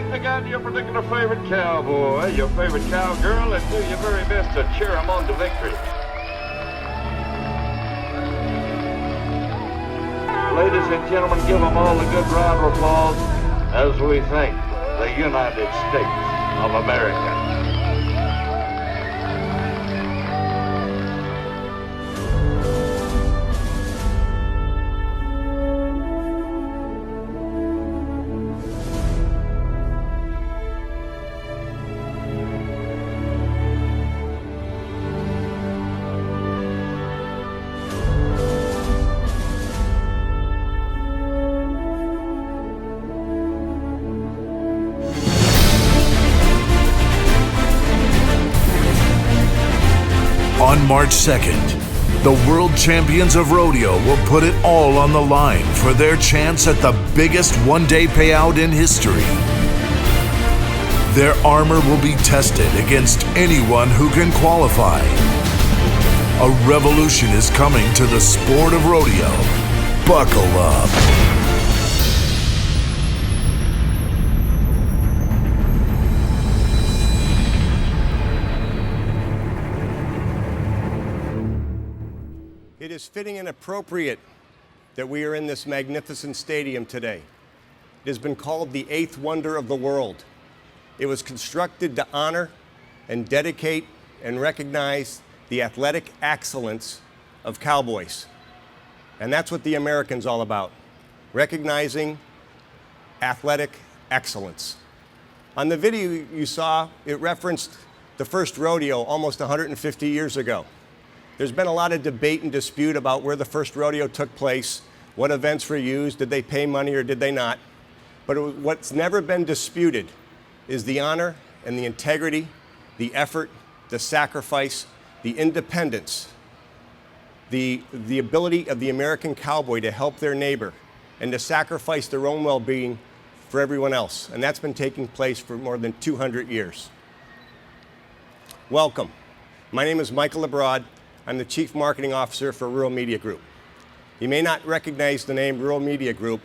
right, pick out your particular favorite cowboy, your favorite cowgirl, and do your very best to cheer them on to victory. Ladies and gentlemen, give them all a good round of applause as we thank the United States of America. On March 2nd, the world champions of rodeo will put it all on the line for their chance at the biggest one-day payout in history. Their armor will be tested against anyone who can qualify. A revolution is coming to the sport of rodeo. Buckle up. It is fitting and appropriate that we are in this magnificent stadium today. It has been called the eighth wonder of the world. It was constructed to honor and dedicate and recognize the athletic excellence of cowboys. And that's what the American's all about, recognizing athletic excellence. On the video you saw, it referenced the first rodeo almost 150 years ago. There's been a lot of debate and dispute about where the first rodeo took place, what events were used, did they pay money or did they not? But what's never been disputed is the honor and the integrity, the effort, the sacrifice, the independence, the ability of the American cowboy to help their neighbor and to sacrifice their own well-being for everyone else. And that's been taking place for more than 200 years. Welcome. My name is Michael Lebrod. I'm the Chief Marketing Officer for Rural Media Group. You may not recognize the name Rural Media Group,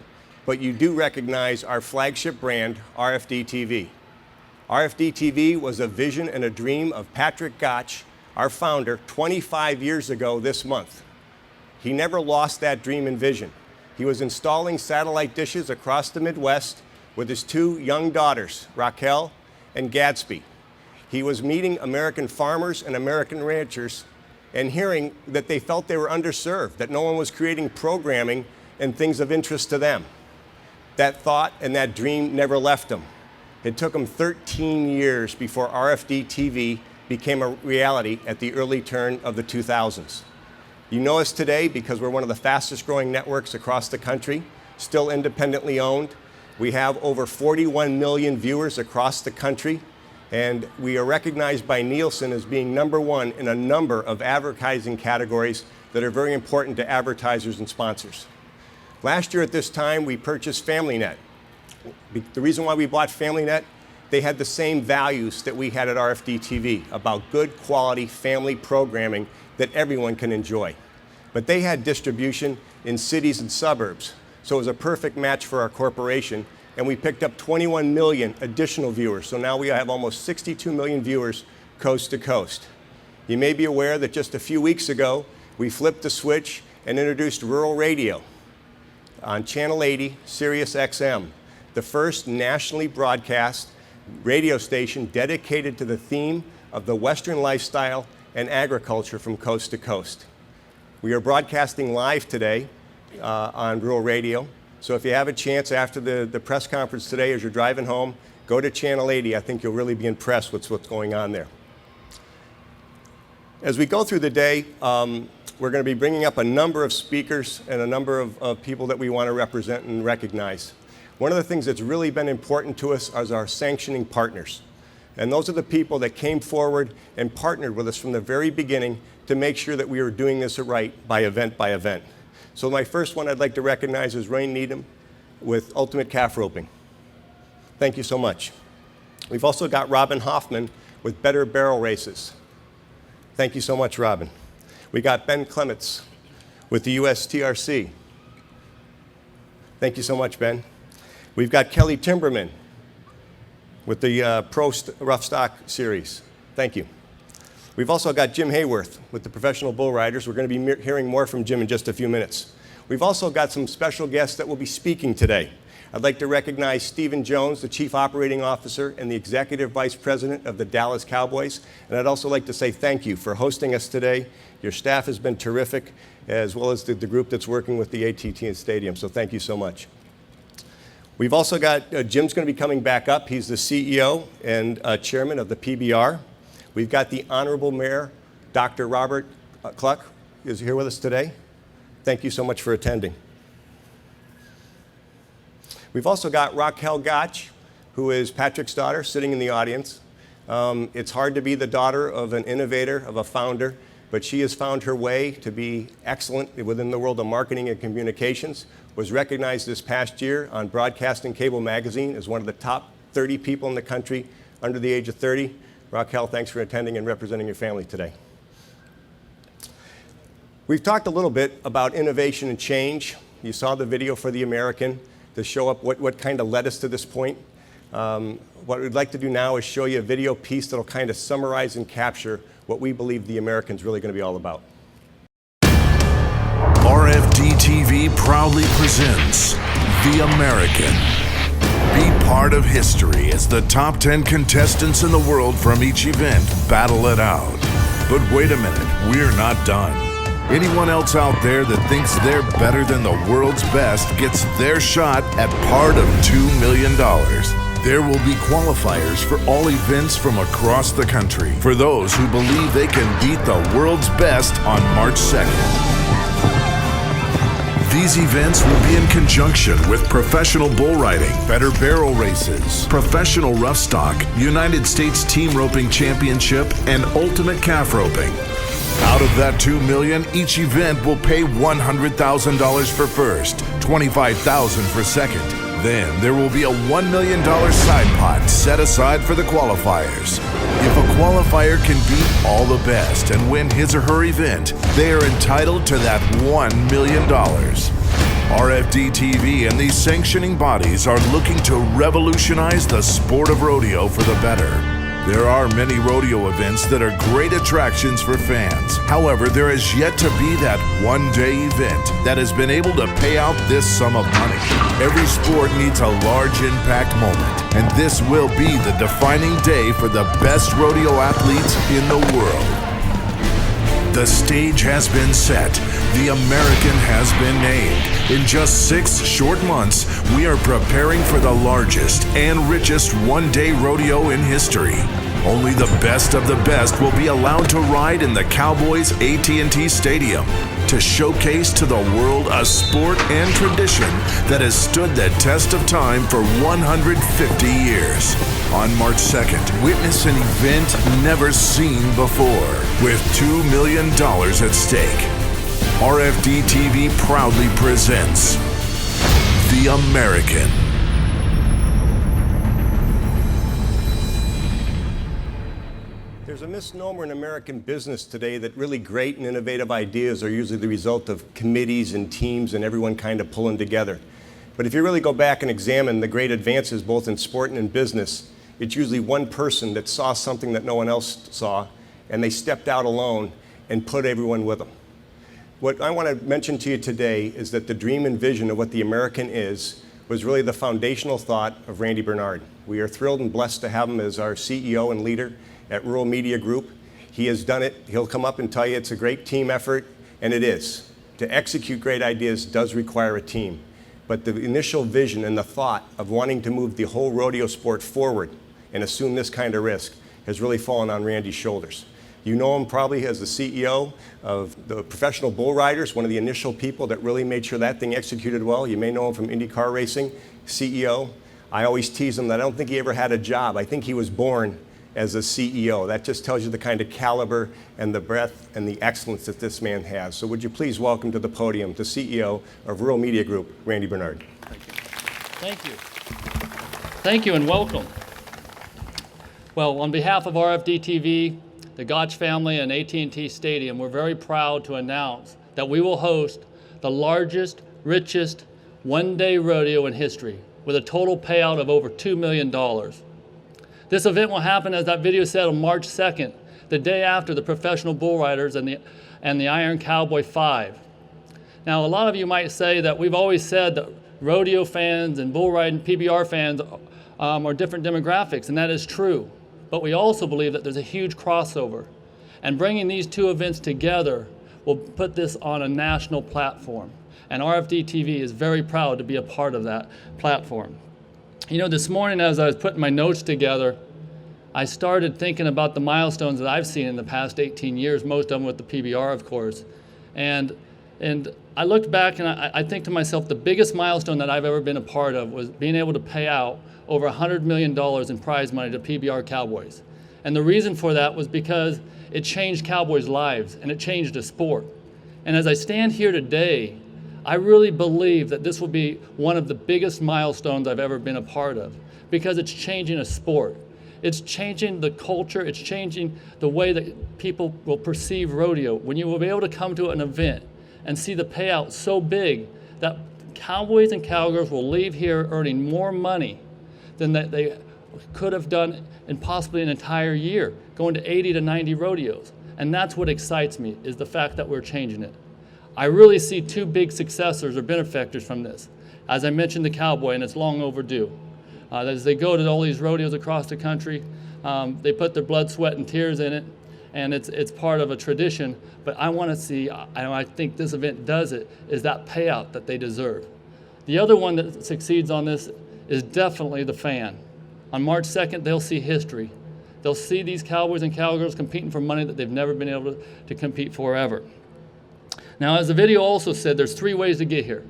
but you do recognize our flagship brand, RFD-TV. RFD-TV was a vision and a dream of Patrick Gotch, our founder, 25 years ago this month. He never lost that dream and vision. He was installing satellite dishes across the Midwest with his two young daughters, Raquel and Gadsby. He was meeting American farmers and American ranchers and hearing that they felt they were underserved, that no one was creating programming and things of interest to them. That thought and that dream never left him. It took him 13 years before RFD-TV became a reality at the early turn of the 2000s. You know us today because we're one of the fastest growing networks across the country, still independently owned. We have over 41 million viewers across the country. And we are recognized by Nielsen as being #1 in a number of advertising categories that are very important to advertisers and sponsors. Last year at this time, we purchased FamilyNet. The reason why we bought FamilyNet, they had the same values that we had at RFD-TV about good quality family programming that everyone can enjoy. But they had distribution in cities and suburbs, so it was a perfect match for our corporation. And we picked up 21 million additional viewers. So now we have almost 62 million viewers coast to coast. You may be aware that just a few weeks ago, we flipped the switch and introduced rural radio on Channel 80, Sirius XM, the first nationally broadcast radio station dedicated to the theme of the Western lifestyle and agriculture from coast to coast. We are broadcasting live today on rural radio. So if you have a chance after the press conference today as you're driving home, go to Channel 80. I think you'll really be impressed with what's going on there. As we go through the day, we're going to be bringing up a number of speakers and a number of people that we want to represent and recognize. One of the things that's really been important to us is our sanctioning partners. And those are the people that came forward and partnered with us from the very beginning to make sure that we were doing this right by event by event. So my first one I'd like to recognize is Rain Needham with Ultimate Calf Roping. Thank you so much. We've also got Robin Hoffman with Better Barrel Races. Thank you so much, Robin. We got Ben Clements with the USTRC. Thank you so much, Ben. We've got Kelly Timberman with the Rough Stock Series. Thank you. We've also got Jim Hayworth with the Professional Bull Riders. We're going to be hearing more from Jim in just a few minutes. We've also got some special guests that will be speaking today. I'd like to recognize Stephen Jones, the Chief Operating Officer and the Executive Vice President of the Dallas Cowboys. And I'd also like to say thank you for hosting us today. Your staff has been terrific, as well as the group that's working with the AT&T Stadium. So thank you so much. We've also got, Jim's going to be coming back up. He's the CEO and Chairman of the PBR. We've got the Honorable Mayor, Dr. Robert Cluck, is here with us today. Thank you so much for attending. We've also got Raquel Gotch, who is Patrick's daughter, sitting in the audience. It's hard to be the daughter of an innovator, of a founder, but she has found her way to be excellent within the world of marketing and communications. Was recognized this past year on Broadcasting Cable Magazine as one of the top 30 people in the country under the age of 30. Raquel, thanks for attending and representing your family today. We've talked a little bit about innovation and change. You saw the video for the American to show up what kind of led us to this point. What we'd like to do now is show you a video piece that'll kind of summarize and capture what we believe the American's really going to be all about. RFD-TV proudly presents The American. Be part of history as the top 10 contestants in the world from each event battle it out. But wait a minute, we're not done. Anyone else out there that thinks they're better than the world's best gets their shot at part of $2 million. There will be qualifiers for all events from across the country for those who believe they can beat the world's best on March 2nd. These events will be in conjunction with professional bull riding, better barrel races, professional rough stock, United States Team Roping Championship, and ultimate calf roping. Out of that $2 million, each event will pay $100,000 for first, $25,000 for second. Then there will be a $1 million side pot set aside for the qualifiers. If a qualifier can beat all the best and win his or her event, they are entitled to that $1 million. RFD-TV and these sanctioning bodies are looking to revolutionize the sport of rodeo for the better. There are many rodeo events that are great attractions for fans. However, there has yet to be that one-day event that has been able to pay out this sum of money. Every sport needs a large impact moment, and this will be the defining day for the best rodeo athletes in the world. The stage has been set. The American has been named. In just 6 short months, we are preparing for the largest and richest one-day rodeo in history. Only the best of the best will be allowed to ride in the Cowboys AT&T Stadium to showcase to the world a sport and tradition that has stood the test of time for 150 years. On March 2nd, witness an event never seen before with $2 million at stake. RFD-TV proudly presents The American. There's a misnomer in American business today that really great and innovative ideas are usually the result of committees and teams and everyone kind of pulling together. But if you really go back and examine the great advances both in sport and in business, it's usually one person that saw something that no one else saw, and they stepped out alone and put everyone with them. What I want to mention to you today is that the dream and vision of what the American is was really the foundational thought of Randy Bernard. We are thrilled and blessed to have him as our CEO and leader at Rural Media Group. He has done it. He'll come up and tell you it's a great team effort, and it is. To execute great ideas does require a team. But the initial vision and the thought of wanting to move the whole rodeo sport forward and assume this kind of risk has really fallen on Randy's shoulders. You know him probably as the CEO of the Professional Bull Riders, one of the initial people that really made sure that thing executed well. You may know him from IndyCar racing, CEO. I always tease him that I don't think he ever had a job. I think he was born as a CEO. That just tells you the kind of caliber and the breadth and the excellence that this man has. So would you please welcome to the podium the CEO of Rural Media Group, Randy Bernard. Thank you. Thank you and welcome. Well, on behalf of RFD-TV, the Gotch family and AT&T Stadium, we're very proud to announce that we will host the largest, richest one-day rodeo in history with a total payout of over $2 million. This event will happen, as that video said, on March 2nd, the day after the Professional Bull Riders and the Iron Cowboy 5. Now, a lot of you might say that we've always said that rodeo fans and bull riding PBR fans are different demographics, and that is true. But we also believe that there's a huge crossover. And bringing these two events together will put this on a national platform. And RFD-TV is very proud to be a part of that platform. You know, this morning as I was putting my notes together, I started thinking about the milestones that I've seen in the past 18 years, most of them with the PBR, of course. And I looked back and I think to myself, the biggest milestone that I've ever been a part of was being able to pay out over $100 million in prize money to PBR Cowboys. And the reason for that was because it changed Cowboys' lives and it changed the sport. And as I stand here today, I really believe that this will be one of the biggest milestones I've ever been a part of, because it's changing a sport. It's changing the culture. It's changing the way that people will perceive rodeo. When you will be able to come to an event and see the payout so big that cowboys and cowgirls will leave here earning more money than that they could have done in possibly an entire year, going to 80 to 90 rodeos. And that's what excites me, is the fact that we're changing it. I really see two big successors or benefactors from this. As I mentioned, the cowboy, and it's long overdue. As they go to all these rodeos across the country, they put their blood, sweat, and tears in it, and it's part of a tradition. But I want to see, I think this event does it, is that payout that they deserve. The other one that succeeds on this is definitely the fan. On March 2nd, they'll see history. They'll see these cowboys and cowgirls competing for money that they've never been able to compete for ever. Now, as the video also said, there's 3 ways to get here.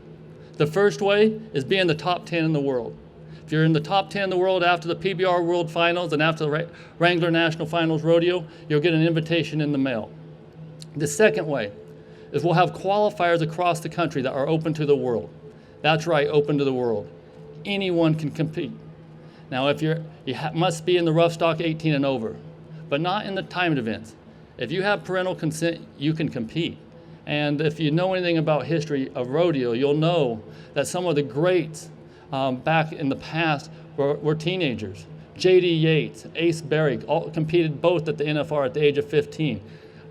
The first way is be in the top 10 in the world. If you're in the top 10 in the world after the PBR World Finals and after the Wrangler National Finals Rodeo, you'll get an invitation in the mail. The second way is we'll have qualifiers across the country that are open to the world. That's right, open to the world. Anyone can compete. Now, if you must be in the rough stock 18 and over, but not in the timed events. If you have parental consent, you can compete. And if you know anything about history of rodeo, you'll know that some of the greats back in the past were teenagers. J.D. Yates, Ace Berry, all competed both at the NFR at the age of 15.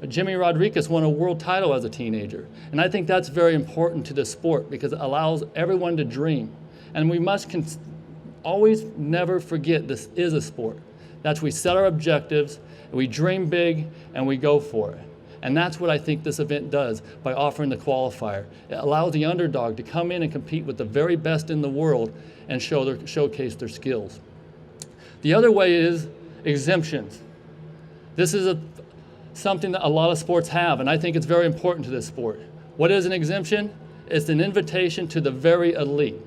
Jimmy Rodriguez won a world title as a teenager. And I think that's very important to the sport because it allows everyone to dream. And we must always never forget this is a sport. That's we set our objectives, we dream big, and we go for it. And that's what I think this event does by offering the qualifier. It allows the underdog to come in and compete with the very best in the world and showcase their skills. The other way is exemptions. This is something that a lot of sports have, and I think it's very important to this sport. What is an exemption? It's an invitation to the very elite.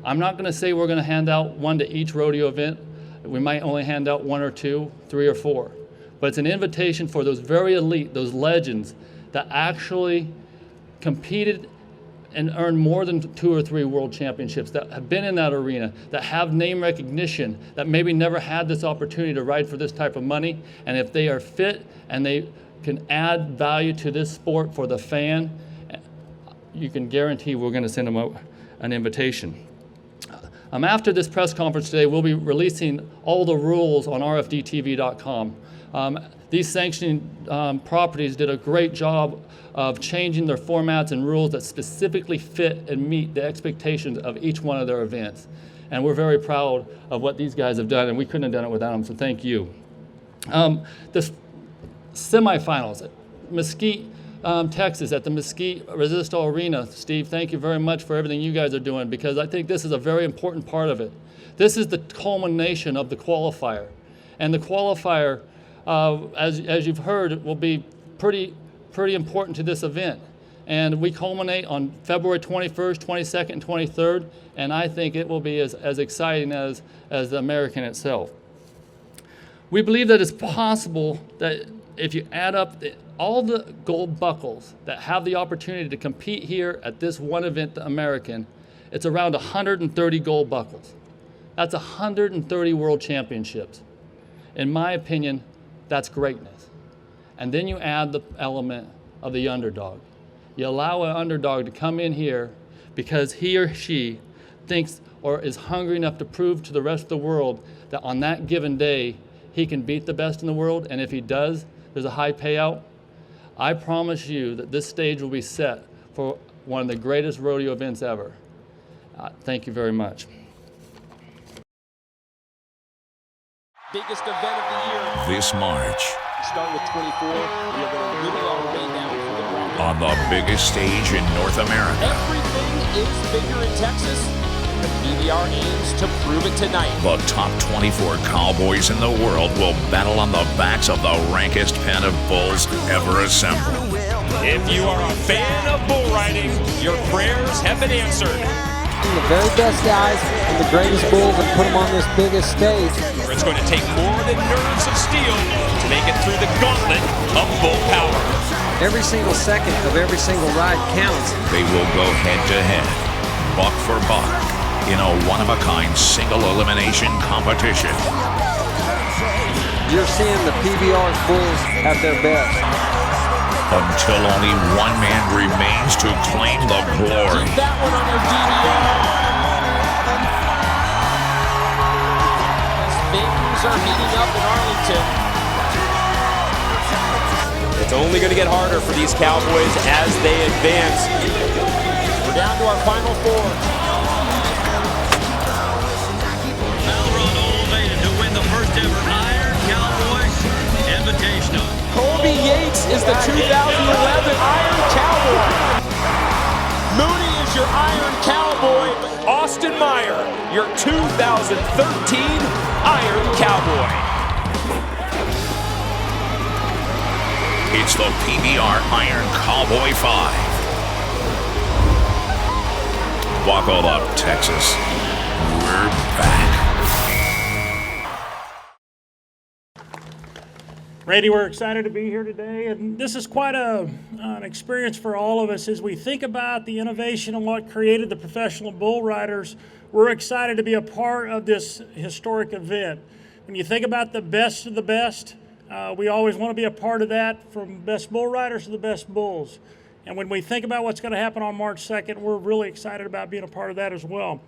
I'm not going to say we're going to hand out one to each rodeo event. We might only hand out 1 or 2, 3 or 4. But it's an invitation for those very elite, those legends that actually competed and earned more than 2 or 3 world championships, that have been in that arena, that have name recognition, that maybe never had this opportunity to ride for this type of money. And if they are fit and they can add value to this sport for the fan, you can guarantee we're going to send them an invitation. After this press conference today, we'll be releasing all the rules on RFD-TV.com. These sanctioning properties did a great job of changing their formats and rules that specifically fit and meet the expectations of each one of their events. And we're very proud of what these guys have done, and we couldn't have done it without them, so thank you. The semifinals, Mesquite, Texas, at the Mesquite Resisto Arena. Steve, thank you very much for everything you guys are doing, because I think this is a very important part of it. This is the culmination of the qualifier. And the qualifier, as you've heard, will be pretty important to this event. And we culminate on February 21st, 22nd, and 23rd, and I think it will be as exciting as the American itself. We believe that it's possible that if you add up all the gold buckles that have the opportunity to compete here at this one event, the American, it's around 130 gold buckles. That's 130 world championships. In my opinion, that's greatness. And then you add the element of the underdog. You allow an underdog to come in here because he or she thinks or is hungry enough to prove to the rest of the world that on that given day, he can beat the best in the world, and if he does, there's a high payout, I promise you that this stage will be set for one of the greatest rodeo events ever. Thank you very much. Biggest event of the year. This March, Start with 24. We are going to whittle our way down through the ground. on the biggest stage in North America, Everything is bigger in Texas. The PBR aims to prove it tonight. the top 24 cowboys in the world will battle on the backs of the rankest pen of bulls ever assembled. If you are a fan of bull riding, your prayers have been answered. The very best guys and the greatest bulls and put them on this biggest stage. It's going to take more than nerves of steel to make it through the gauntlet of bull power. Every single second of every single ride counts. They will go head-to-head, buck for buck, in a one-of-a-kind single elimination competition. You're seeing the PBR's bulls at their best. Until only one man remains to claim the glory. Keep that one on your DVR. As things are heating up in Arlington. It's only going to get harder for these Cowboys as they advance. We're down to our final four. Malron elevated to win the first ever Iron Cowboy Invitational. Colby Yates is the 2011 Iron Cowboy. Mooney is your Iron Cowboy. Austin Meyer, your 2013 Iron Cowboy. It's the PBR Iron Cowboy 5. Buckle up, Texas. We're back. Randy, we're excited to be here today, and this is quite an experience for all of us as we think about the innovation and what created the professional bull riders. We're excited to be a part of this historic event. When you think about the best of the best, we always want to be a part of that, from best bull riders to the best bulls. And when we think about what's going to happen on March 2nd, we're really excited about being a part of that as well.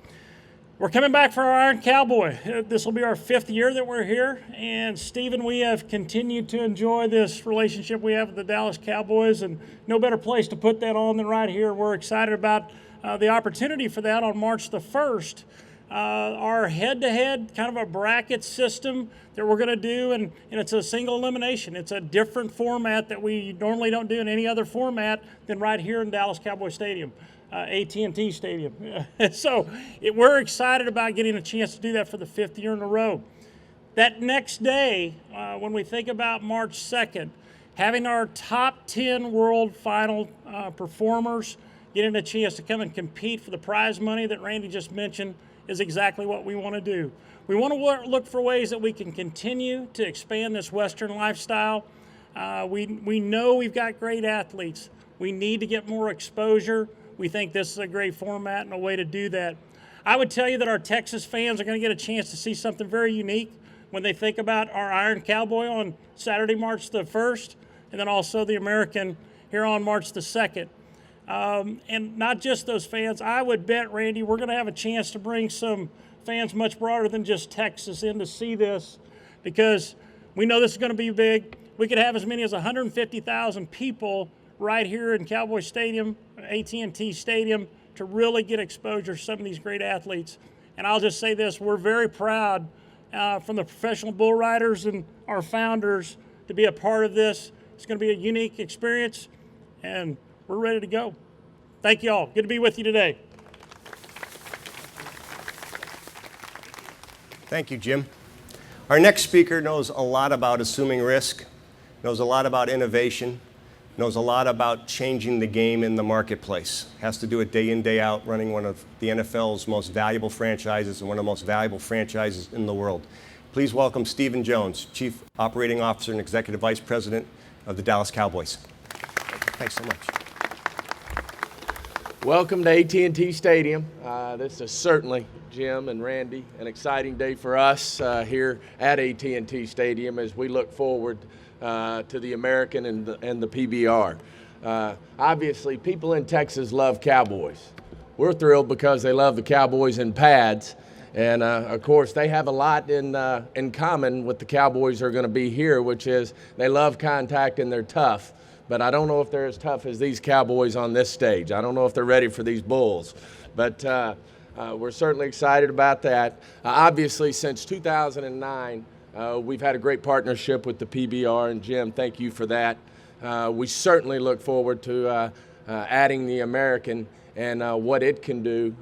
We're coming back for our Iron Cowboy. This will be our 5th year that we're here. And Stephen, we have continued to enjoy this relationship we have with the Dallas Cowboys, and no better place to put that on than right here. We're excited about the opportunity for that on March the 1st. Our head-to-head kind of a bracket system that we're going to do, and it's a single elimination. It's a different format that we normally don't do in any other format than right here in Dallas Cowboy Stadium. AT&T Stadium. So we're excited about getting a chance to do that for the 5th year in a row. That next day, when we think about March 2nd, having our top 10 world final performers getting a chance to come and compete for the prize money that Randy just mentioned is exactly what we want to do. We want to look for ways that we can continue to expand this Western lifestyle. We know we've got great athletes. We need to get more exposure. We think this is a great format and a way to do that. I would tell you that our Texas fans are going to get a chance to see something very unique when they think about our Iron Cowboy on Saturday, March the 1st, and then also the American here on March the 2nd. And not just those fans, I would bet, Randy, we're going to have a chance to bring some fans much broader than just Texas in to see this, because we know this is going to be big. We could have as many as 150,000 people right here in Cowboy Stadium, AT&T Stadium, to really get exposure to some of these great athletes. And I'll just say this, we're very proud from the professional bull riders and our founders to be a part of this. It's going to be a unique experience, and we're ready to go. Thank you all. Good to be with you today. Thank you, Jim. Our next speaker knows a lot about assuming risk, knows a lot about innovation, knows a lot about changing the game in the marketplace. Has to do it day in, day out, running one of the NFL's most valuable franchises and one of the most valuable franchises in the world. Please welcome Stephen Jones, Chief Operating Officer and Executive Vice President of the Dallas Cowboys. Thanks so much. Welcome to AT&T Stadium. This is certainly, Jim and Randy, an exciting day for us here at AT&T Stadium as we look forward to the American and the PBR. Obviously, people in Texas love cowboys. we're thrilled because they love the Cowboys in pads. And of course, they have a lot in common with the Cowboys who are going to be here, which is they love contact and they're tough. But I don't know if they're as tough as these Cowboys on this stage. I don't know if they're ready for these Bulls. But we're certainly excited about that. Obviously, since 2009, we've had a great partnership with the PBR, and Jim, thank you for that. We certainly look forward to adding the American and what it can do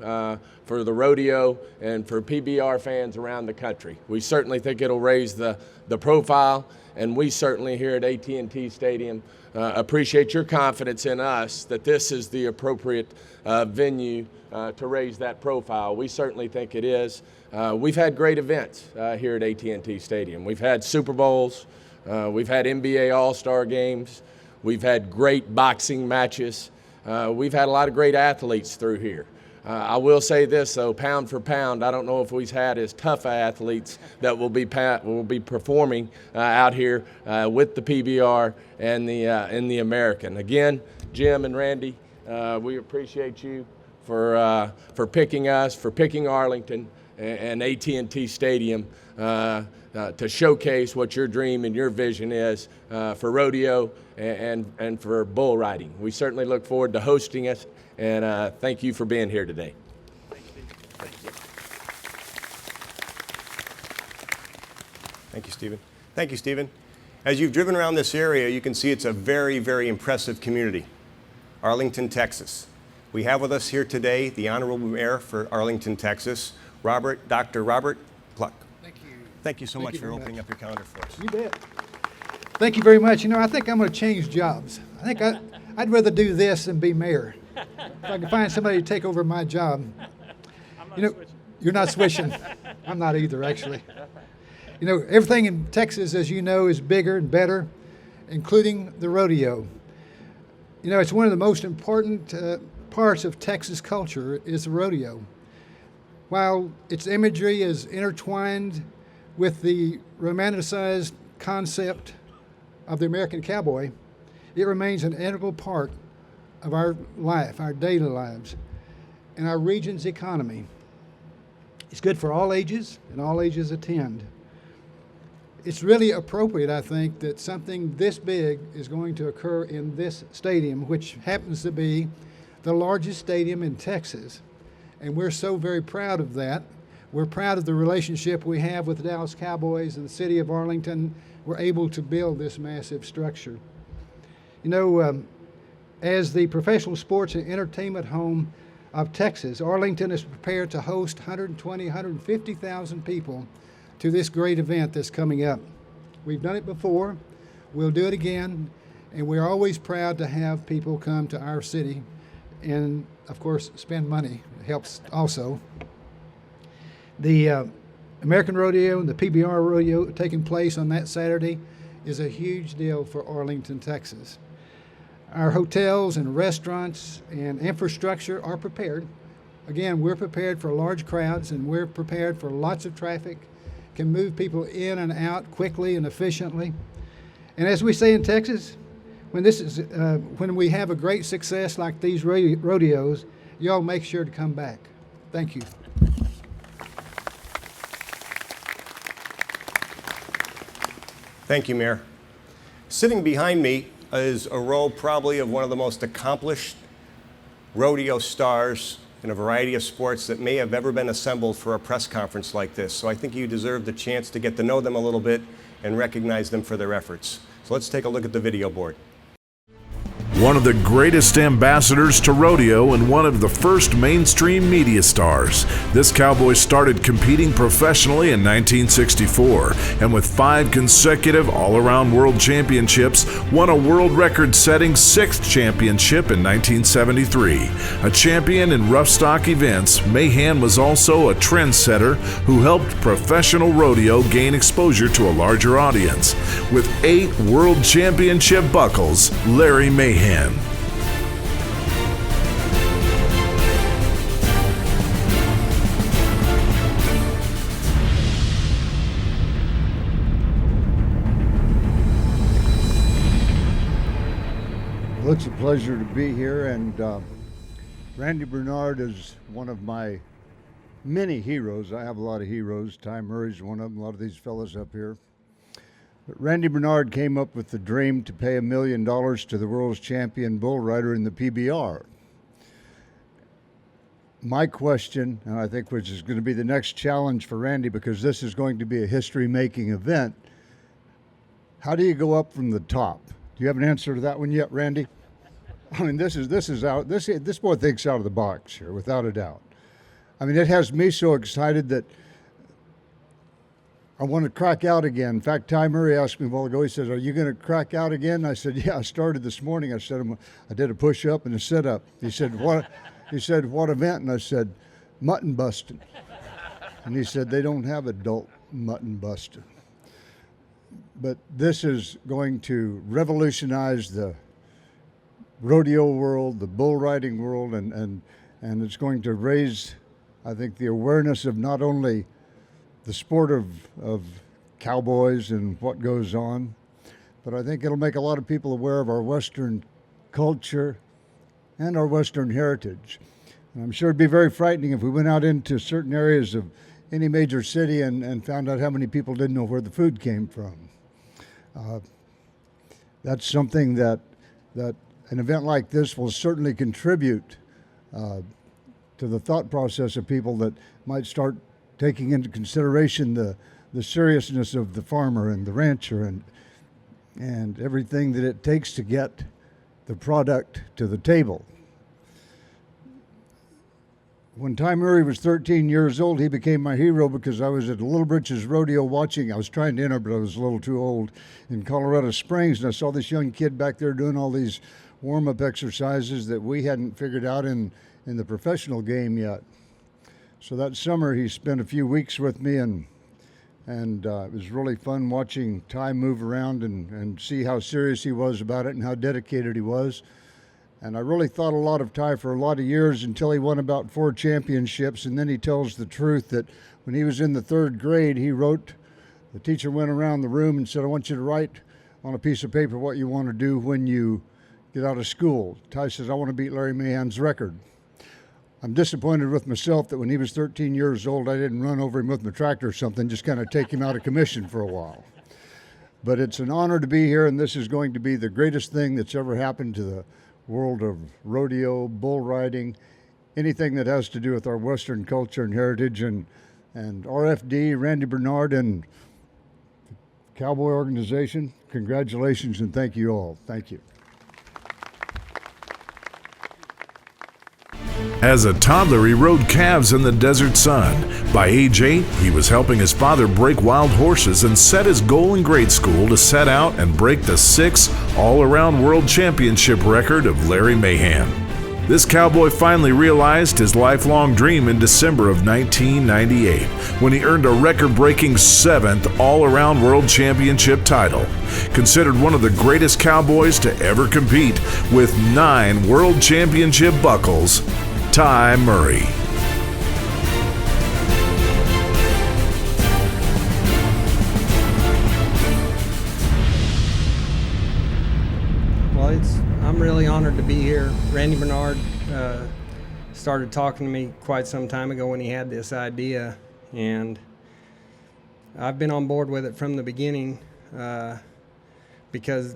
for the rodeo and for PBR fans around the country. We certainly think it'll raise the profile, and we certainly here at AT&T Stadium appreciate your confidence in us that this is the appropriate venue to raise that profile. We certainly think it is. We've had great events here at AT&T Stadium. We've had Super Bowls, we've had NBA All-Star games, we've had great boxing matches, we've had a lot of great athletes through here. I will say this though, pound for pound, I don't know if we've had as tough athletes that will be performing out here with the PBR and the American. Again, Jim and Randy, we appreciate you for picking us, for picking Arlington and AT&T Stadium to showcase what your dream and your vision is for rodeo and for bull riding. We certainly look forward to hosting us, and thank you for being here today. Thank you, Stephen. Thank you, Stephen. As you've driven around this area, you can see it's a very, very impressive community. Arlington, Texas. We have with us here today the Honorable Mayor for Arlington, Texas, Dr. Robert Pluck. Thank you. Thank you so much for opening up your calendar for us. You bet. Thank you very much. You know, I think I'm going to change jobs. I think I'd rather do this than be mayor. If I can find somebody to take over my job. You know, you're not switching. I'm not either, actually. You know, everything in Texas, as you know, is bigger and better, including the rodeo. You know, it's one of the most important parts of Texas culture is the rodeo. While its imagery is intertwined with the romanticized concept of the American cowboy, it remains an integral part of our life, our daily lives, and our region's economy. It's good for all ages, and all ages attend. It's really appropriate, I think, that something this big is going to occur in this stadium, which happens to be the largest stadium in Texas. And we're so very proud of that. We're proud of the relationship we have with the Dallas Cowboys and the city of Arlington. We're able to build this massive structure. You know, as the professional sports and entertainment home of Texas, Arlington is prepared to host 120, 150,000 people to this great event that's coming up. We've done it before, we'll do it again, and we're always proud to have people come to our city and, of course, spend money. It helps also. The American Rodeo and the PBR Rodeo taking place on that Saturday is a huge deal for Arlington, Texas. Our hotels and restaurants and infrastructure are prepared. Again, we're prepared for large crowds, and we're prepared for lots of traffic, can move people in and out quickly and efficiently. And as we say in Texas, when we have a great success like these rodeos, y'all make sure to come back. Thank you. Thank you, Mayor. Sitting behind me is a row probably of one of the most accomplished rodeo stars in a variety of sports that may have ever been assembled for a press conference like this. So I think you deserve the chance to get to know them a little bit and recognize them for their efforts. So let's take a look at the video board. One of the greatest ambassadors to rodeo and one of the first mainstream media stars. This cowboy started competing professionally in 1964 and with 5 consecutive all-around world championships, won a world record-setting 6th championship in 1973. A champion in rough stock events, Mahan was also a trendsetter who helped professional rodeo gain exposure to a larger audience. With 8 world championship buckles, Larry Mahan. Well, it's a pleasure to be here, and Randy Bernard is one of my many heroes. I have a lot of heroes. Ty Murray's one of them, a lot of these fellas up here. But Randy Bernard came up with the dream to pay $1 million to the world's champion bull rider in the PBR. My question, and I think which is going to be the next challenge for Randy, because this is going to be a history-making event, how do you go up from the top? Do you have an answer to that one yet, Randy? I mean, this boy thinks out of the box here, without a doubt. I mean, it has me so excited that I want to crack out again. In fact, Ty Murray asked me a while ago, he says, "Are you going to crack out again?" I said, "Yeah, I started this morning." I said, "I did a push-up and a sit-up." He said, "What?" He said, "What event?" And I said, "Mutton busting." And he said, "They don't have adult mutton busting." But this is going to revolutionize the rodeo world, the bull riding world, and it's going to raise, I think, the awareness of not only the sport of cowboys and what goes on, but I think it'll make a lot of people aware of our Western culture and our Western heritage. And I'm sure it'd be very frightening if we went out into certain areas of any major city and found out how many people didn't know where the food came from. That's something that an event like this will certainly contribute to the thought process of people that might start taking into consideration the seriousness of the farmer and the rancher and everything that it takes to get the product to the table. When Ty Murray was 13 years old, he became my hero because I was at Little Britches Rodeo watching. I was trying to enter, but I was a little too old, in Colorado Springs, and I saw this young kid back there doing all these warm-up exercises that we hadn't figured out in the professional game yet. So that summer, he spent a few weeks with me, and it was really fun watching Ty move around and see how serious he was about it and how dedicated he was. And I really thought a lot of Ty for a lot of years until he won about 4 championships, and then he tells the truth that when he was in the 3rd grade, the teacher went around the room and said, "I want you to write on a piece of paper what you want to do when you get out of school." Ty says, "I want to beat Larry Mahan's record." I'm disappointed with myself that when he was 13 years old, I didn't run over him with my tractor or something, just kind of take him out of commission for a while. But it's an honor to be here, and this is going to be the greatest thing that's ever happened to the world of rodeo, bull riding, anything that has to do with our Western culture and heritage. And RFD, Randy Bernard, and the Cowboy organization, congratulations and thank you all. Thank you. As a toddler, he rode calves in the desert sun. By age 8, he was helping his father break wild horses and set his goal in grade school to set out and break the 6 all-around world championship record of Larry Mahan. This cowboy finally realized his lifelong dream in December of 1998 when he earned a record-breaking 7th all-around world championship title. Considered one of the greatest cowboys to ever compete with 9 world championship buckles, Ty Murray. Well, I'm really honored to be here. Randy Bernard started talking to me quite some time ago when he had this idea, and I've been on board with it from the beginning because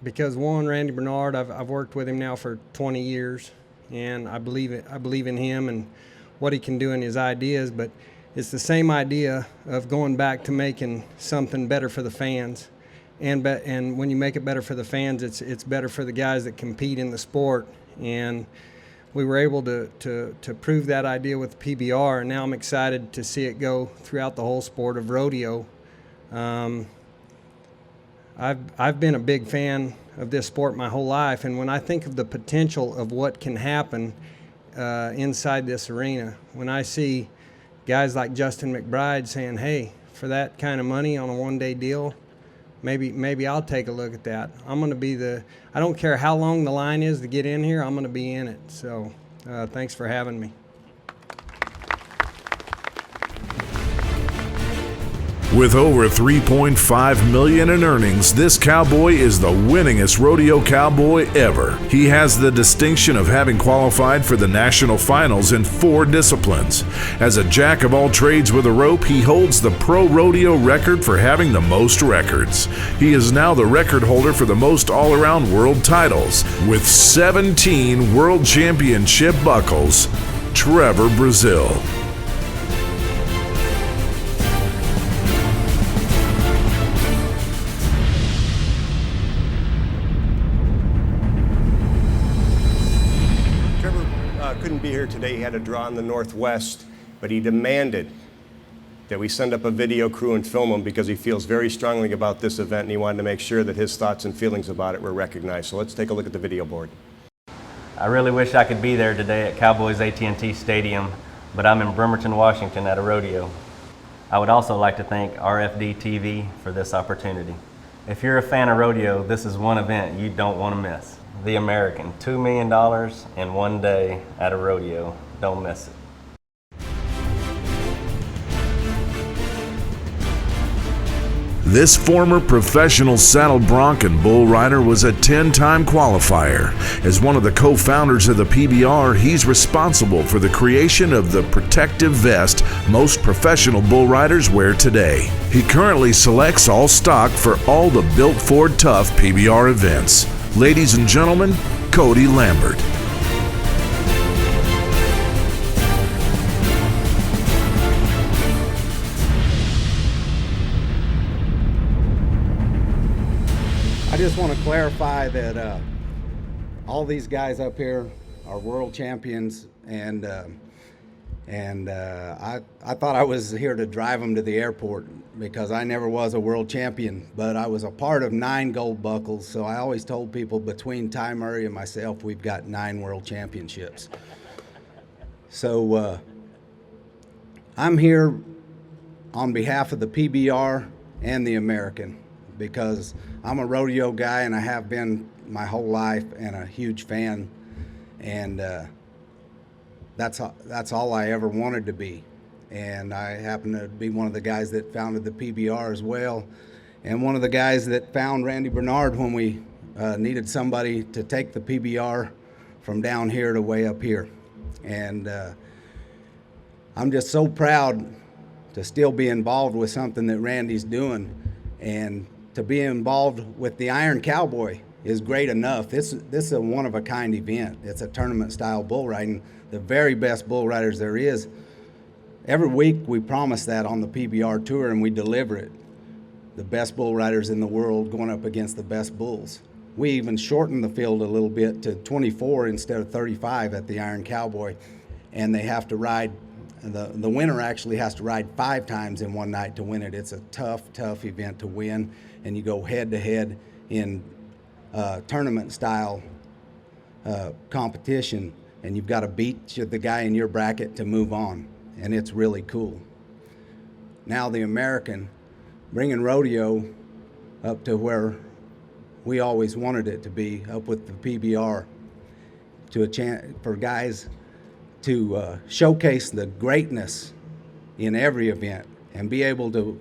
one, Randy Bernard, I've worked with him now for 20 years. And I believe in him and what he can do in his ideas, but it's the same idea of going back to making something better for the fans. And when you make it better for the fans, it's better for the guys that compete in the sport. And we were able to prove that idea with PBR, and now I'm excited to see it go throughout the whole sport of rodeo. I've been a big fan of this sport my whole life, and when I think of the potential of what can happen inside this arena, when I see guys like Justin McBride saying, "Hey, for that kind of money on a one-day deal, maybe I'll take a look at that. I'm going to be I don't care how long the line is to get in here, I'm going to be in it." So thanks for having me. With over $3.5 million in earnings, this cowboy is the winningest rodeo cowboy ever. He has the distinction of having qualified for the national finals in 4 disciplines. As a jack of all trades with a rope, he holds the pro rodeo record for having the most records. He is now the record holder for the most all-around world titles, with 17 world championship buckles. Trevor Brazil. Couldn't be here today. He had a draw in the Northwest, but he demanded that we send up a video crew and film him because he feels very strongly about this event, and he wanted to make sure that his thoughts and feelings about it were recognized. So let's take a look at the video board. I really wish I could be there today at Cowboys AT&T Stadium, but I'm in Bremerton, Washington at a rodeo. I would also like to thank RFD-TV for this opportunity. If you're a fan of rodeo, this is one event you don't want to miss. The American, $2 million in one day at a rodeo. Don't miss it. This former professional saddle bronc and bull rider was a 10-time qualifier. As one of the co-founders of the PBR, he's responsible for the creation of the protective vest most professional bull riders wear today. He currently selects all stock for all the Built Ford Tough PBR events. Ladies and gentlemen, Cody Lambert. I just want to clarify that all these guys up here are world champions, and I thought I was here to drive them to the airport because I never was a world champion, but I was a part of 9 gold buckles, so I always told people between Ty Murray and myself, we've got 9 world championships. So I'm here on behalf of the PBR and the American because I'm a rodeo guy and I have been my whole life and a huge fan, and that's all I ever wanted to be. And I happen to be one of the guys that founded the PBR as well, and one of the guys that found Randy Bernard when we needed somebody to take the PBR from down here to way up here. And I'm just so proud to still be involved with something that Randy's doing, and to be involved with the Iron Cowboy is great enough. This is a one-of-a-kind event. It's a tournament-style bull riding, the very best bull riders there is. Every week we promise that on the PBR tour, and we deliver it. The best bull riders in the world going up against the best bulls. We even shortened the field a little bit to 24 instead of 35 at the Iron Cowboy, and they have to ride, the winner actually has to ride 5 times in one night to win it. It's a tough event to win, and you go head-to-head in tournament-style competition, and you've got to beat the guy in your bracket to move on, and it's really cool. Now the American, bringing rodeo up to where we always wanted it to be, up with the PBR, to a chance for guys to showcase the greatness in every event and be able to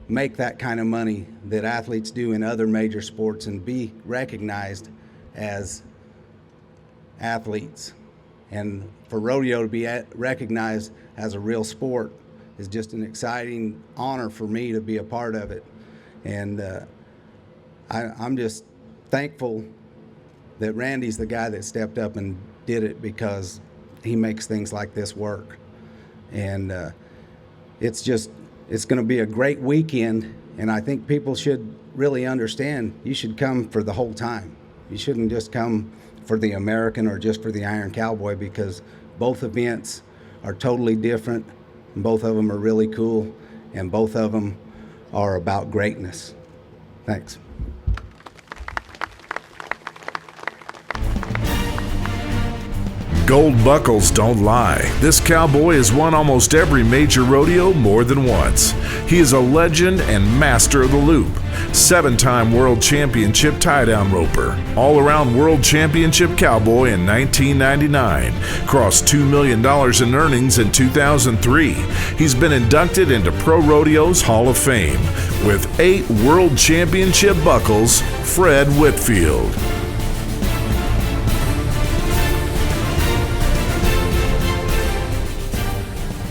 make that kind of money that athletes do in other major sports and be recognized as athletes. And for rodeo to be recognized as a real sport is just an exciting honor for me to be a part of it. And I'm just thankful that Randy's the guy that stepped up and did it, because he makes things like this work. And it's going to be a great weekend, and I think people should really understand you should come for the whole time. You shouldn't just come for the American or just for the Iron Cowboy, because both events are totally different, and both of them are really cool, and both of them are about greatness. Thanks. gold buckles don't lie. This cowboy has won almost every major rodeo more than once. He is a legend and master of the loop. 7-time world championship tie-down roper. All-around world championship cowboy in 1999. Crossed $2 million in earnings in 2003. He's been inducted into Pro Rodeo's Hall of Fame. With 8 world championship buckles, Fred Whitfield.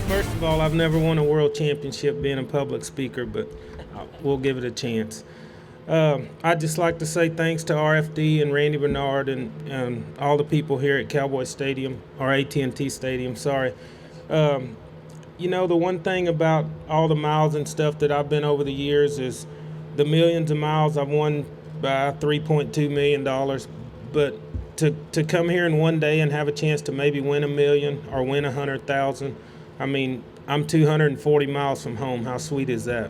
First of all, I've never won a world championship being a public speaker, but we'll give it a chance. I'd just like to say thanks to RFD and Randy Bernard and all the people here at Cowboy Stadium, or AT&T Stadium, sorry. You know, the one thing about all the miles and stuff that I've been over the years is the millions of miles I've won by $3.2 million. But to come here in one day and have a chance to maybe win $1 million or win 100,000, I mean, I'm 240 miles from home. How sweet is that?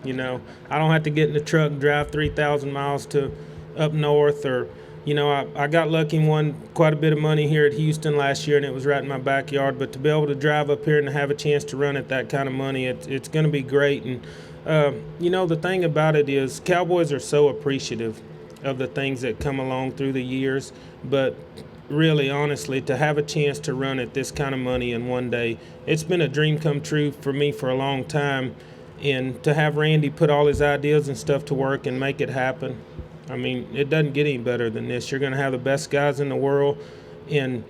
You know, I don't have to get in the truck and drive 3,000 miles to up north, or, you know, I got lucky and won quite a bit of money here at Houston last year, and it was right in my backyard. But to be able to drive up here and have a chance to run at that kind of money, it's going to be great. And, you know, the thing about it is Cowboys are so appreciative of the things that come along through the years. But really, honestly, to have a chance to run at this kind of money in one day, it's been a dream come true for me for a long time. And to have Randy put all his ideas and stuff to work and make it happen, I mean, it doesn't get any better than this. You're going to have the best guys in the world, and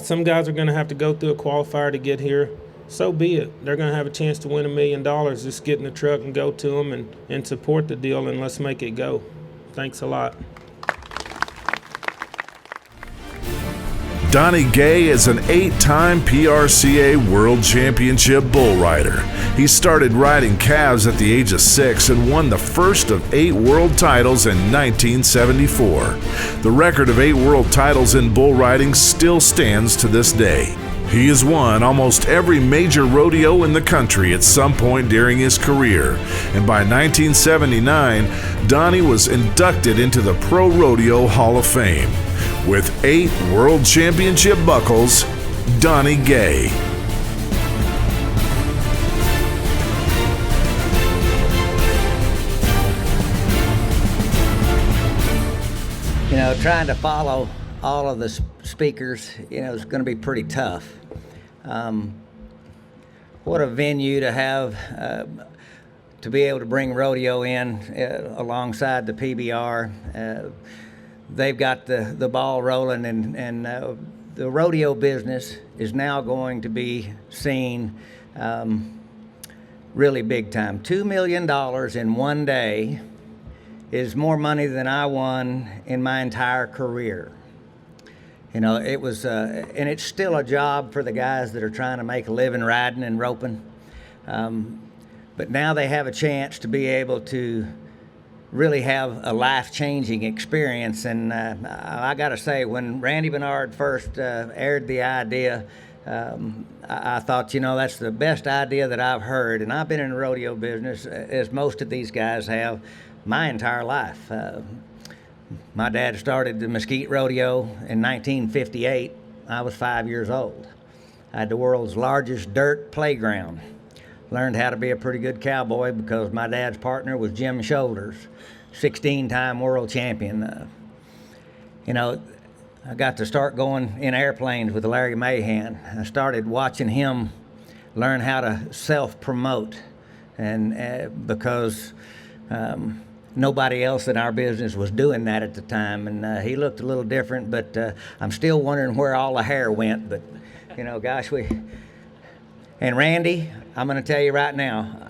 some guys are going to have to go through a qualifier to get here. So be it. They're going to have a chance to win $1 million. Just get in the truck and go to them and support the deal, and let's make it go. Thanks a lot. Donnie Gay is an 8-time PRCA World Championship bull rider. He started riding calves at the age of 6 and won the first of 8 world titles in 1974. The record of 8 world titles in bull riding still stands to this day. He has won almost every major rodeo in the country at some point during his career, and by 1979, Donnie was inducted into the Pro Rodeo Hall of Fame. With 8 world championship buckles, Donnie Gay. You know, trying to follow all of the speakers, you know, is going to be pretty tough. What a venue to have, to be able to bring rodeo in alongside the PBR. They've got the ball rolling, and the rodeo business is now going to be seen really big time. $2 million in one day is more money than I won in my entire career. You know, it was, and it's still a job for the guys that are trying to make a living riding and roping. But now they have a chance to be able to really have a life-changing experience. And I got to say, when Randy Bernard first aired the idea, I thought, you know, that's the best idea that I've heard. And I've been in the rodeo business, as most of these guys have, my entire life. My dad started the Mesquite Rodeo in 1958. I was 5 years old. I had the world's largest dirt playground. Learned how to be a pretty good cowboy because my dad's partner was Jim Shoulders, 16-time world champion. You know, I got to start going in airplanes with Larry Mahan. I started watching him learn how to self-promote, and because nobody else in our business was doing that at the time, and he looked a little different, but I'm still wondering where all the hair went. But, you know, gosh, and Randy, I'm going to tell you right now,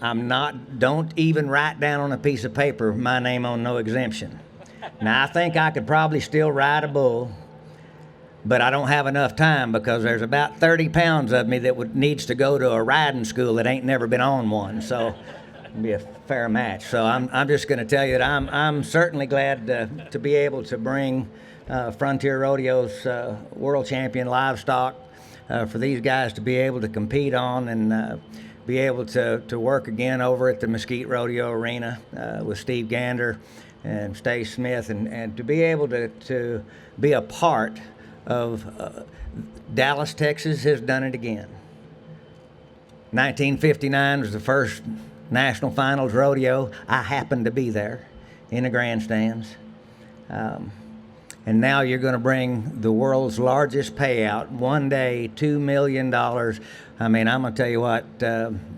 don't even write down on a piece of paper my name on no exemption. Now, I think I could probably still ride a bull, but I don't have enough time because there's about 30 pounds of me that needs to go to a riding school that ain't never been on one, so it'll be a fair match. So I'm just going to tell you that I'm certainly glad to be able to bring Frontier Rodeo's world champion livestock for these guys to be able to compete on and be able to work again over at the Mesquite Rodeo Arena with Steve Gander and Stace Smith, and to be able to be a part Dallas, Texas has done it again. 1959 was the first National Finals rodeo. I happened to be there in the grandstands. And now you're going to bring the world's largest payout, one day, $2 million. I mean, I'm going to tell you what,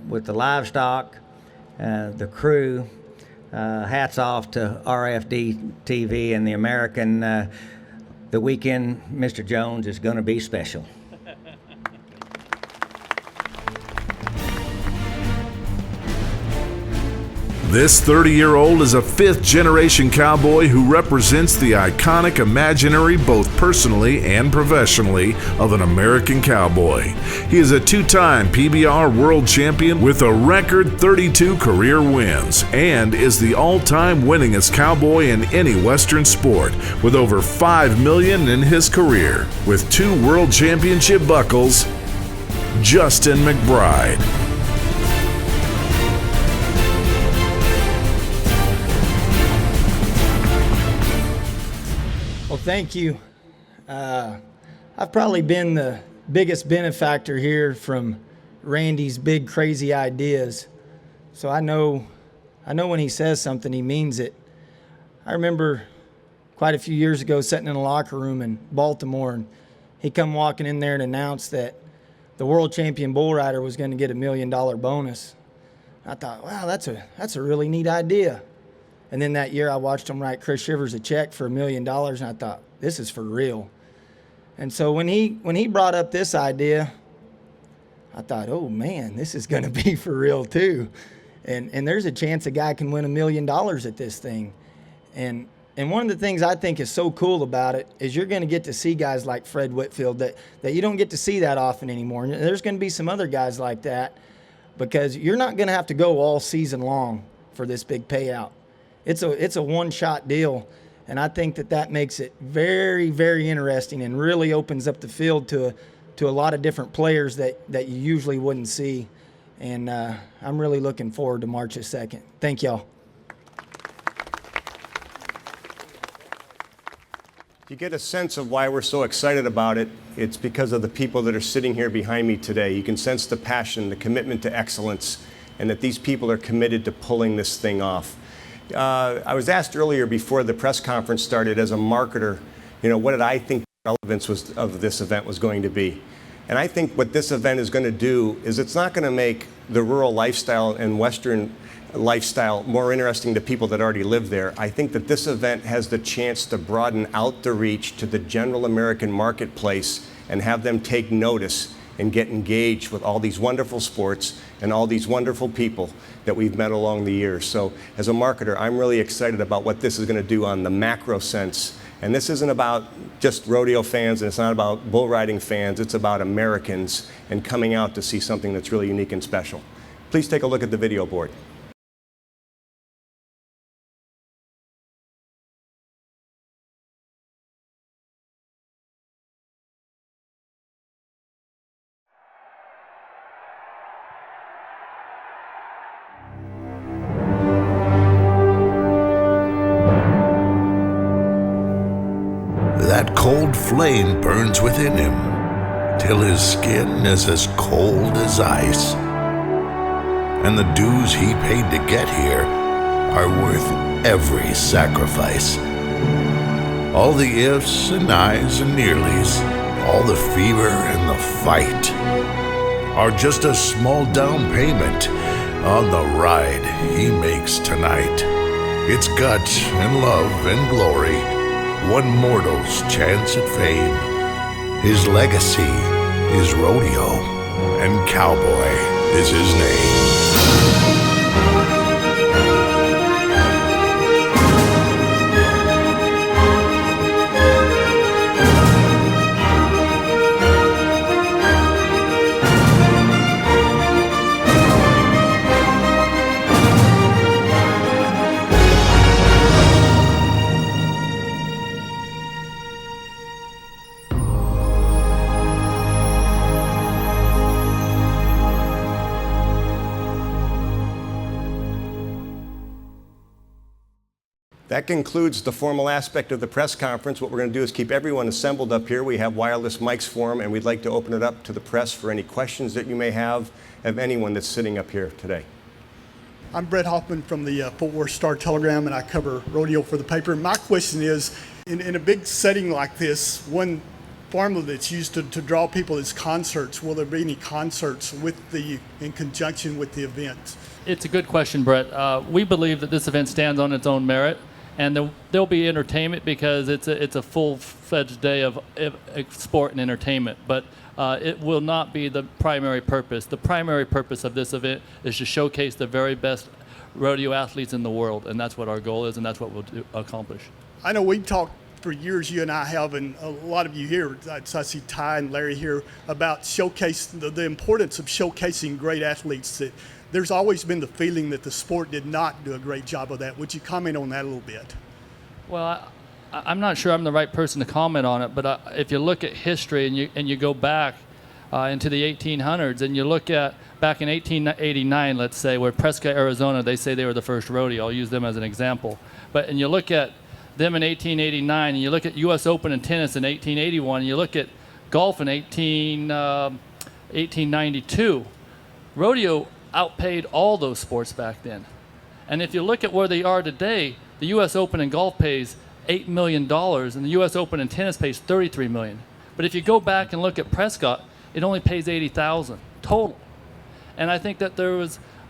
with the livestock, the crew, hats off to RFD-TV and the American. The weekend, Mr. Jones, is going to be special. This 30-year-old is a fifth-generation cowboy who represents the iconic imaginary both personally and professionally of an American cowboy. He is a two-time PBR world champion with a record 32 career wins and is the all-time winningest cowboy in any Western sport with over $5 million in his career. With 2 world championship buckles, Justin McBride. Well, thank you. I've probably been the biggest benefactor here from Randy's big, crazy ideas. So I know when he says something, he means it. I remember quite a few years ago sitting in a locker room in Baltimore, and he come walking in there and announced that the world champion bull rider was going to get $1 million bonus. I thought, wow, that's a really neat idea. And then that year I watched him write Chris Shivers a check for $1 million, and I thought, this is for real. And so when he brought up this idea, I thought, oh man, this is going to be for real too. And there's a chance a guy can win $1 million at this thing. And one of the things I think is so cool about it is you're going to get to see guys like Fred Whitfield that you don't get to see that often anymore. And there's going to be some other guys like that, because you're not going to have to go all season long for this big payout. It's a one-shot deal, and I think that makes it very, very interesting and really opens up the field to a lot of different players that you usually wouldn't see. And I'm really looking forward to March 2nd. Thank y'all. If you get a sense of why we're so excited about it, it's because of the people that are sitting here behind me today. You can sense the passion, the commitment to excellence, and that these people are committed to pulling this thing off. I was asked earlier before the press conference started, as a marketer, what did I think the relevance of this event was going to be? And I think what this event is going to do is it's not going to make the rural lifestyle and Western lifestyle more interesting to people that already live there. I think that this event has the chance to broaden out the reach to the general American marketplace and have them take notice and get engaged with all these wonderful sports and all these wonderful people that we've met along the years. So as a marketer, I'm really excited about what this is going to do on the macro sense. And this isn't about just rodeo fans, and it's not about bull riding fans. It's about Americans and coming out to see something that's really unique and special. Please take a look at the video board. That cold flame burns within him, till his skin is as cold as ice. And the dues he paid to get here are worth every sacrifice. All the ifs and I's and nearlies, all the fever and the fight, are just a small down payment on the ride he makes tonight. It's guts and love and glory, one mortal's chance at fame. His legacy is rodeo, and cowboy is his name. That concludes the formal aspect of the press conference. What we're going to do is keep everyone assembled up here. We have wireless mics for them, and we'd like to open it up to the press for any questions that you may have of anyone that's sitting up here today. I'm Brett Hoffman from the Fort Worth Star-Telegram, and I cover rodeo for the paper. My question is, in a big setting like this, one formula that's used to draw people is concerts. Will there be any concerts in conjunction with the event? It's a good question, Brett. We believe that this event stands on its own merit, and there'll be entertainment because it's a full-fledged day of sport and entertainment. But it will not be the primary purpose. The primary purpose of this event is to showcase the very best rodeo athletes in the world, and that's what our goal is, and that's what we'll accomplish. I know we've talked for years, you and I have, and a lot of you here, I see Ty and Larry here, about showcasing the importance of showcasing great athletes. That there's always been the feeling that the sport did not do a great job of that. Would you comment on that a little bit? Well, I'm not sure I'm the right person to comment on it, but if you look at history and you go back into the 1800s and you look at back in 1889, let's say, where Prescott, Arizona, they say they were the first rodeo. I'll use them as an example. And you look at them in 1889, and you look at U.S. Open in tennis in 1881, and you look at golf in 1892, rodeo outpaid all those sports back then. And if you look at where they are today, the U.S. Open in golf pays $8 million, and the U.S. Open in tennis pays $33 million. But if you go back and look at Prescott, it only pays $80,000 total. And I think that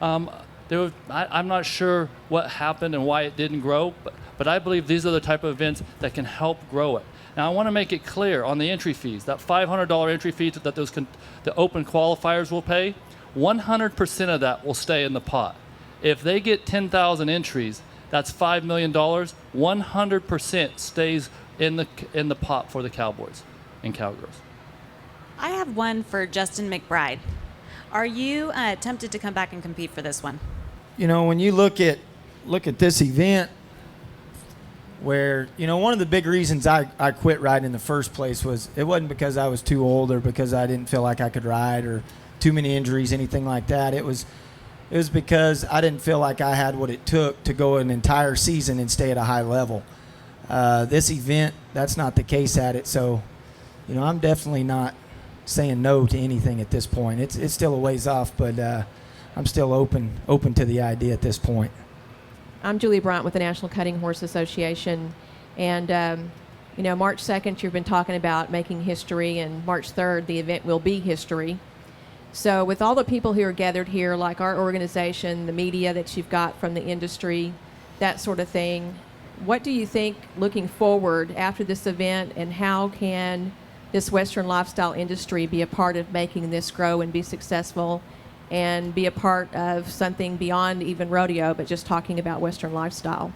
I'm not sure what happened and why it didn't grow, but I believe these are the type of events that can help grow it. Now, I want to make it clear on the entry fees, that $500 entry fee that the open qualifiers will pay, 100% of that will stay in the pot. If they get 10,000 entries, that's $5 million, 100% stays in the pot for the Cowboys and Cowgirls. I have one for Justin McBride. Are you tempted to come back and compete for this one? You know, when you look at this event, where, you know, one of the big reasons I quit riding in the first place was it wasn't because I was too old or because I didn't feel like I could ride or too many injuries, anything like that. It was because I didn't feel like I had what it took to go an entire season and stay at a high level. This event, that's not the case at it. So, you know, I'm definitely not saying no to anything at this point. It's still a ways off, but I'm still open to the idea at this point. I'm Julie Bryant with the National Cutting Horse Association, and you know, March 2nd you've been talking about making history, and March 3rd the event will be history. So with all the people who are gathered here, like our organization, the media that you've got from the industry, that sort of thing, what do you think looking forward after this event, and how can this Western lifestyle industry be a part of making this grow and be successful and be a part of something beyond even rodeo, but just talking about Western lifestyle?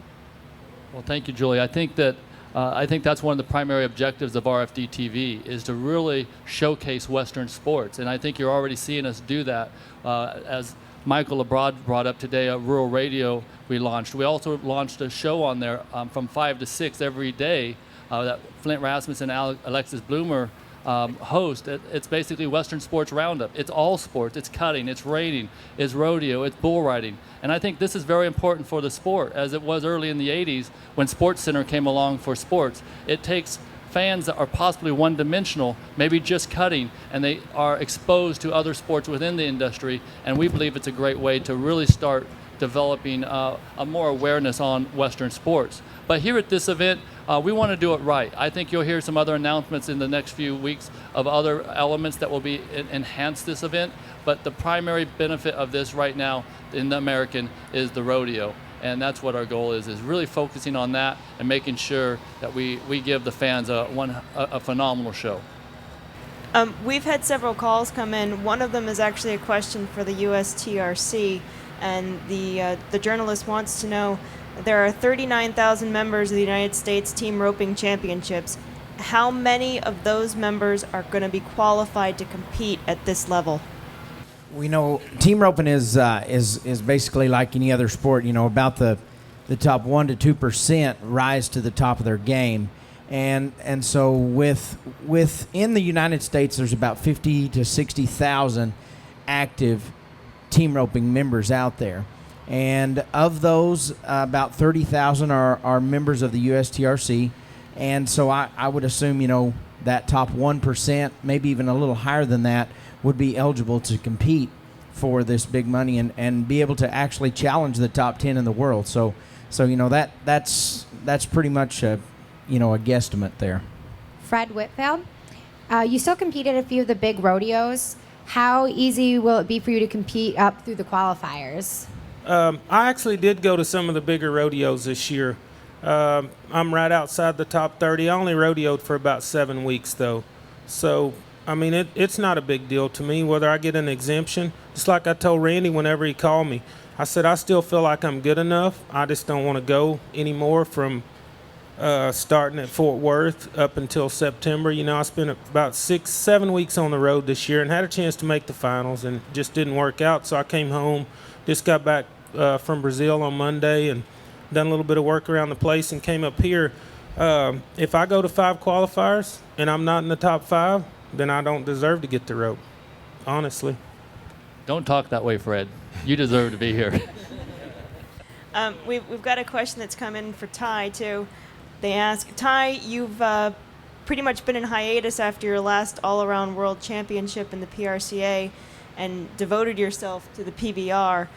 Well, thank you, Julie. I think that's one of the primary objectives of RFD-TV is to really showcase Western sports, and I think you're already seeing us do that. As Michael Lebrod brought up today, a rural radio we launched. We also launched a show on there from 5 to 6 every day that Flint Rasmussen and Alexis Bloomer host. It's basically Western Sports Roundup. It's all sports. It's cutting, it's reining, it's rodeo, it's bull riding. And I think this is very important for the sport, as it was early in the 80s when Sports Center came along for sports. It takes fans that are possibly one-dimensional, maybe just cutting, and they are exposed to other sports within the industry, and we believe it's a great way to really start developing a more awareness on Western sports. But here at this event, we want to do it right. I think you'll hear some other announcements in the next few weeks of other elements that will be enhance this event, but the primary benefit of this right now in the American is the rodeo. And that's what our goal is really focusing on that and making sure that we give the fans a phenomenal show. We've had several calls come in. One of them is actually a question for the USTRC, and the journalist wants to know, there are 39,000 members of the United States Team Roping Championships. How many of those members are going to be qualified to compete at this level? We know team roping is basically like any other sport. You know, about the top 1% to 2% rise to the top of their game, and so within the United States, there's about 50 to 60,000 active team roping members out there. And of those, about 30,000 are members of the USTRC. And so I would assume, that top 1%, maybe even a little higher than that, would be eligible to compete for this big money and be able to actually challenge the top 10 in the world. So that's pretty much a guesstimate there. Fred Whitfield, you still compete at a few of the big rodeos. How easy will it be for you to compete up through the qualifiers? I actually did go to some of the bigger rodeos this year. I'm right outside the top 30. I only rodeoed for about 7 weeks, though. So, it's not a big deal to me whether I get an exemption. Just like I told Randy whenever he called me, I said I still feel like I'm good enough. I just don't want to go anymore from starting at Fort Worth up until September. I spent about 6-7 weeks on the road this year and had a chance to make the finals and just didn't work out. So I came home, just got back from Brazil on Monday and done a little bit of work around the place and came up here. If I go to 5 qualifiers and I'm not in the top 5, then I don't deserve to get the rope, honestly. Don't talk that way, Fred. You deserve to be here. We've got a question that's come in for Ty, too. They ask, Ty, you've pretty much been in hiatus after your last all-around world championship in the PRCA and devoted yourself to the PBR.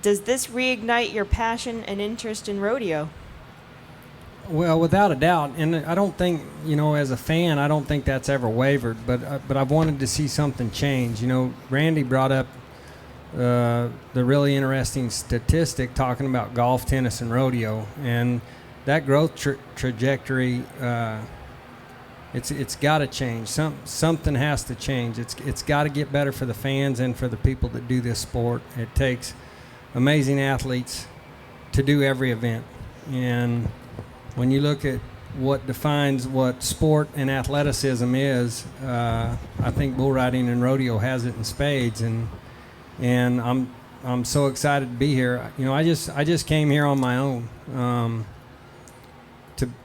Does this reignite your passion and interest in rodeo? Well, without a doubt, and I don't think, as a fan, I don't think that's ever wavered, but I've wanted to see something change. Randy brought up the really interesting statistic talking about golf, tennis, and rodeo, and that growth trajectory, it's got to change. Something has to change. It's got to get better for the fans and for the people that do this sport. It takes amazing athletes to do every event, and when you look at what defines what sport and athleticism is, I think bull riding and rodeo has it in spades, and I'm so excited to be here. I just came here on my own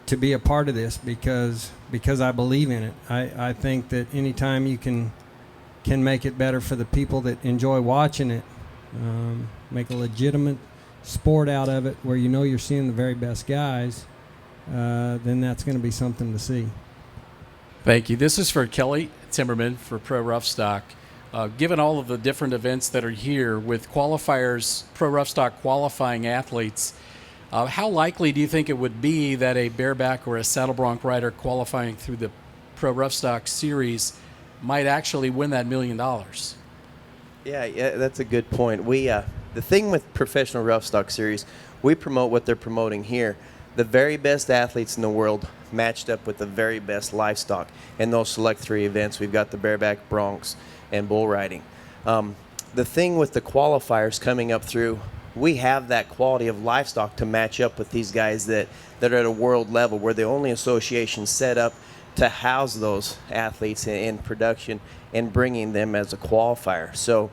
to be a part of this because I believe in it. I think that anytime you can make it better for the people that enjoy watching it, make a legitimate sport out of it where you're seeing the very best guys, then that's going to be something to see. Thank you. This is for Kelly Timmerman for Pro Rough Stock. Given all of the different events that are here with qualifiers, Pro Rough Stock qualifying athletes, how likely do you think it would be that a bareback or a saddle bronc rider qualifying through the Pro Rough Stock series might actually win that $1 million? Yeah, that's a good point. The thing with Professional Rough Stock Series, we promote what they're promoting here. The very best athletes in the world matched up with the very best livestock. In those select 3 events, we've got the bareback, broncs, and bull riding. The thing with the qualifiers coming up through, we have that quality of livestock to match up with these guys that are at a world level. We're the only association set up to house those athletes in production and bringing them as a qualifier. So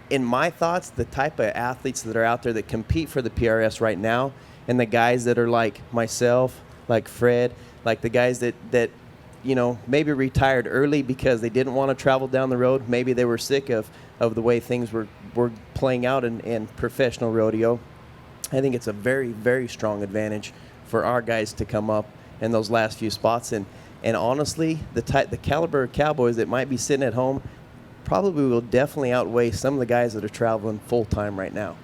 in my thoughts, the type of athletes that are out there that compete for the PRS right now, and the guys that are like myself, like Fred, like the guys that maybe retired early because they didn't want to travel down the road. Maybe they were sick of the way things were playing out in professional rodeo. I think it's a very, very strong advantage for our guys to come up in those last few spots. And honestly, the caliber of cowboys that might be sitting at home probably will definitely outweigh some of the guys that are traveling full-time right now.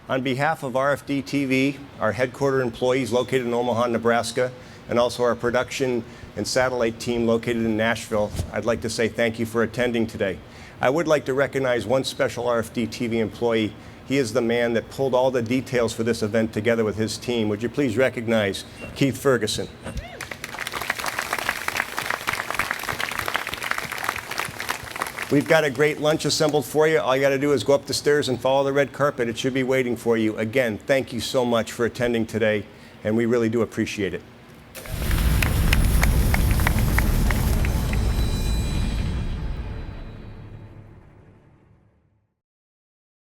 On behalf of RFD-TV, our headquarter employees located in Omaha, Nebraska, and also our production and satellite team located in Nashville, I'd like to say thank you for attending today. I would like to recognize one special RFD-TV employee. He is the man that pulled all the details for this event together with his team. Would you please recognize Keith Ferguson? We've got a great lunch assembled for you. All you got to do is go up the stairs and follow the red carpet. It should be waiting for you. Again, thank you so much for attending today, and we really do appreciate it.